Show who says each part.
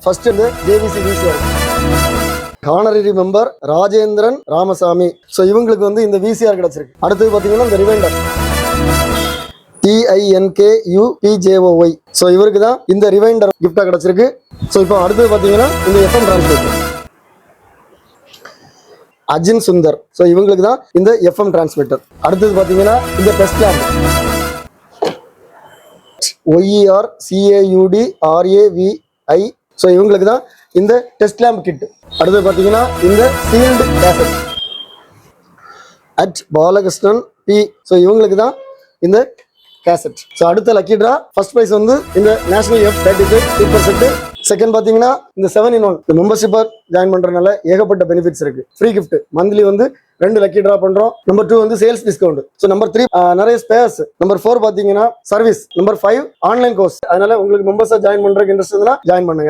Speaker 1: First இந்த JVC VCR honorary member Rajendran Ramasamy. So இவங்களுக்கு வந்து இந்த விசிஆர் கிடைச்சிருக்கு. அடுத்தது பார்த்தீங்கன்னா இந்த ரிவைண்டர் TINKUPJOY. ஸோ இவருக்கு தான் இந்த ரிவைண்டர் கிஃப்டாக கிடைச்சிருக்கு. ஸோ இப்போ அடுத்தது பார்த்தீங்கன்னா இந்த FM transmitter Ajin Sundar. So இவங்களுக்கு தான் இந்த FM டிரான்ஸ்மிட்டர். அடுத்தது பார்த்தீங்கன்னா இந்த டெஸ்ட் லேம்ப் YERCAUDRAVI. ஸோ இவங்களுக்கு தான் இந்த டெஸ்ட் லேம்ப் கிட். அடுத்தது பார்த்தீங்கன்னா இந்த sealed cassette Balakrishnan P. So இவங்களுக்கு தான் இந்த கேசட். ஸோ அடுத்த லக்கி ட்ரா ஃபர்ஸ்ட் ப்ரைஸ் வந்து இந்த national F35 super set. Second பார்த்தீங்கன்னா இந்த 7-in-1 இந்த மெம்பர்ஷிப்பாக ஜாயின் பண்ணுறதுனால ஏகப்பட்ட பெனிஃபிட்ஸ் இருக்கு. ஃப்ரீ கிஃப்ட் மந்த்லி வந்து 2 லக்கி ட்ரா பண்றோம். நம்பர் 2 வந்து சேல்ஸ் டிஸ்கவுண்ட். ஸோ நம்பர் 3 நிறைய ஸ்பேர்ஸ். நம்பர் 4 பார்த்தீங்கன்னா சர்வீஸ். Number 5 online course. அதனால உங்களுக்கு மெம்பர்ஸாக ஜாயின் பண்றதுக்கு இன்ட்ரெஸ்ட் இருந்தா ஜாயின் பண்ணுங்க.